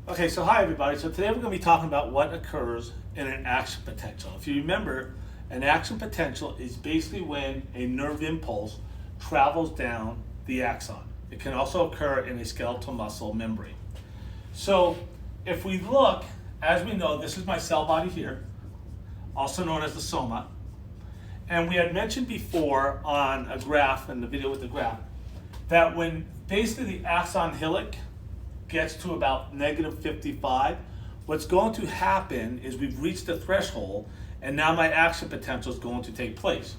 Okay, so hi everybody. So today we're going to be talking about what occurs in an action potential. If you remember, an action potential is basically when a nerve impulse travels down the axon. It can also occur in a skeletal muscle membrane. So if we look, as we know, this is my cell body here, also known as the soma. And we had mentioned before on a graph, in the video with the graph, that when basically the axon hillock gets to about -55, what's going to happen is we've reached the threshold and now my action potential is going to take place.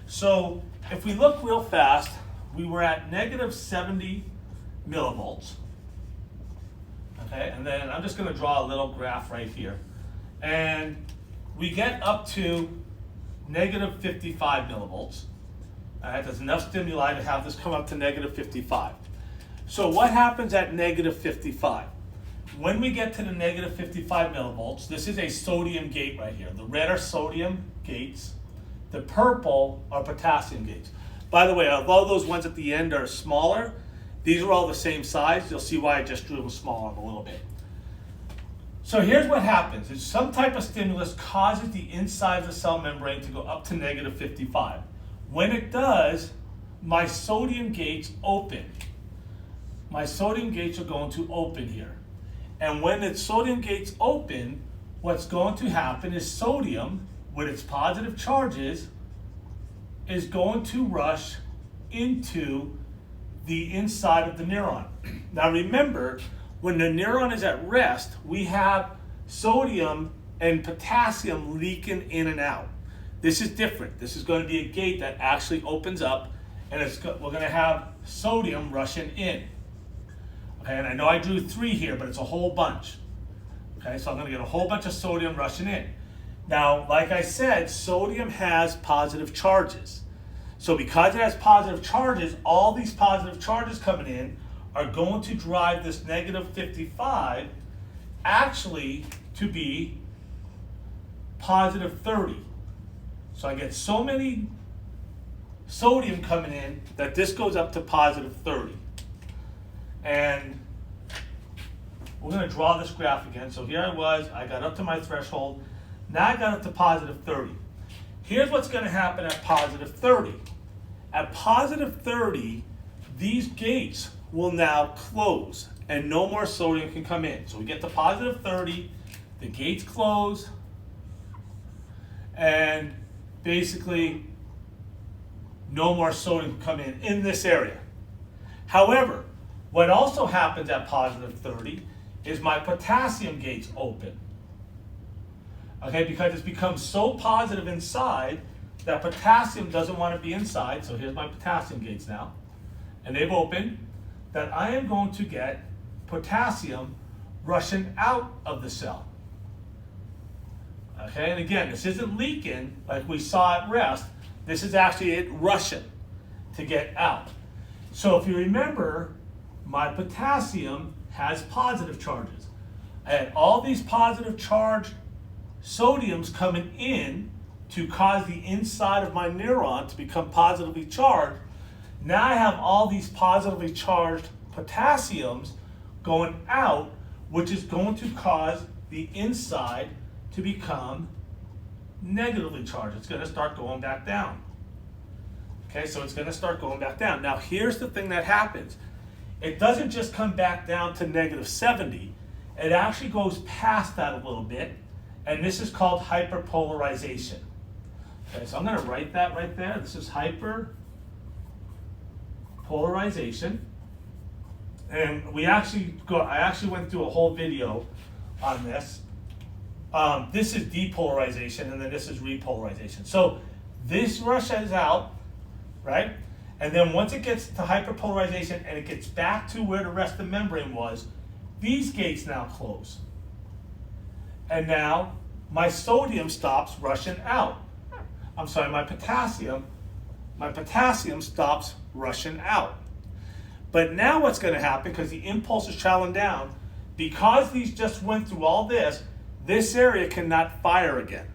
So if we look real fast, we were at -70 millivolts. Okay, and then I'm just going to draw a little graph right here. And we get up to -55 millivolts. All right, there's enough stimuli to have this come up to -55. So what happens at -55? When we get to the -55 millivolts, this is a sodium gate right here. The red are sodium gates. The purple are potassium gates. By the way, although those ones at the end are smaller, these are all the same size. You'll see why I just drew them smaller a little bit. So here's what happens. Is some type of stimulus causes the inside of the cell membrane to go up to -55. When it does, my sodium gates open. My sodium gates are going to open here. And when the sodium gates open, what's going to happen is sodium, with its positive charges, is going to rush into the inside of the neuron. Now remember, when the neuron is at rest, we have sodium and potassium leaking in and out. This is different. This is going to be a gate that actually opens up, and we're going to have sodium rushing in. Okay, and I know I drew 3 here, but it's a whole bunch. Okay, so I'm going to get a whole bunch of sodium rushing in. Now, like I said, sodium has positive charges. So because it has positive charges, all these positive charges coming in are going to drive this -55 actually to be +30. So I get so many sodium coming in that this goes up to +30. And we're going to draw this graph again. So here I got up to my threshold. Now I got up to +30. Here's what's going to happen at +30. At +30, these gates will now close and no more sodium can come in. So we get to +30, the gates close, and basically no more sodium can come in this area. However, what also happens at +30 is my potassium gates open. Okay, because it's become so positive inside that potassium doesn't want to be inside. So here's my potassium gates now. And they've opened, that I am going to get potassium rushing out of the cell. Okay, and again, this isn't leaking like we saw at rest. This is actually it rushing to get out. So if you remember, my potassium has positive charges. I had all these positive charged sodiums coming in to cause the inside of my neuron to become positively charged. Now I have all these positively charged potassiums going out, which is going to cause the inside to become negatively charged. It's going to start going back down. Okay, so it's going to start going back down. Now here's the thing that happens. It doesn't just come back down to -70. It actually goes past that a little bit, and this is called hyperpolarization. Okay, so I'm going to write that right there. This is hyperpolarization. And I actually went through a whole video on this. This is depolarization, and then this is repolarization. So this rushes out, right? And then once it gets to hyperpolarization and it gets back to where the rest of the membrane was, these gates now close. And now my sodium stops rushing out. I'm sorry, my potassium stops rushing out. But now what's going to happen, because the impulse is traveling down, because these just went through all this area cannot fire again.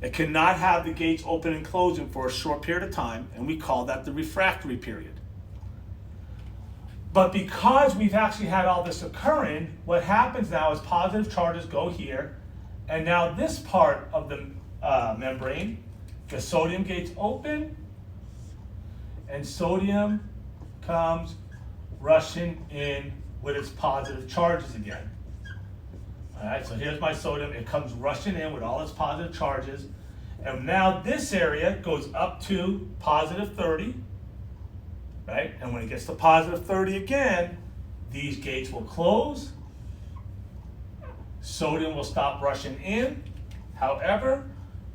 It cannot have the gates open and closing for a short period of time, and we call that the refractory period. But because we've actually had all this occurring, what happens now is positive charges go here, and now this part of the membrane, the sodium gates open, and sodium comes rushing in with its positive charges again. All right, so here's my sodium. It comes rushing in with all its positive charges. And now this area goes up to positive 30, right? And when it gets to positive 30 again, these gates will close. Sodium will stop rushing in. However,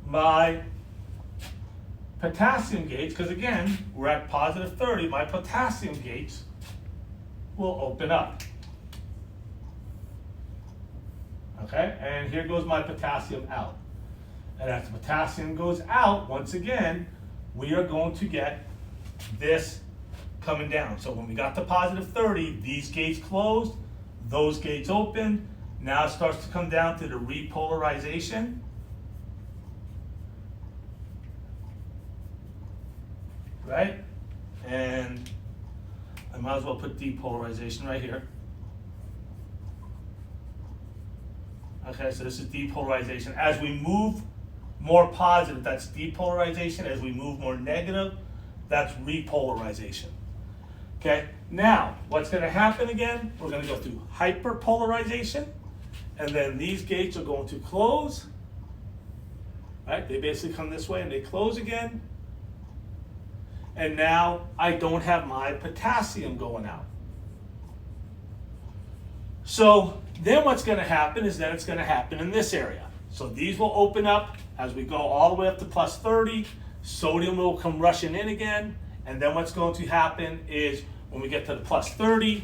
my potassium gates, because again, we're at positive 30, my potassium gates will open up. Okay, and here goes my potassium out. And as the potassium goes out, once again, we are going to get this coming down. So when we got to positive 30, these gates closed, those gates opened. Now it starts to come down to the repolarization. Right? And I might as well put depolarization right here. Okay, so this is depolarization. As we move more positive, that's depolarization. As we move more negative, that's repolarization. Okay, now what's going to happen again? We're going to go through hyperpolarization, and then these gates are going to close. Right? They basically come this way and they close again. And now I don't have my potassium going out. So then what's going to happen is that it's going to happen in this area. So these will open up as we go all the way up to plus 30. Sodium will come rushing in again. And then what's going to happen is when we get to the plus 30,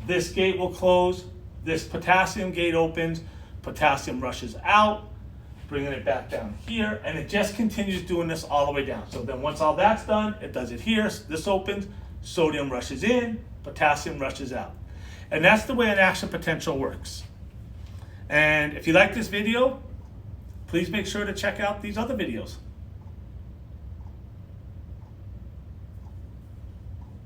this gate will close. This potassium gate opens. Potassium rushes out, bringing it back down here. And it just continues doing this all the way down. So then once all that's done, it does it here. This opens. Sodium rushes in. Potassium rushes out. And that's the way an action potential works. And if you like this video, please make sure to check out these other videos.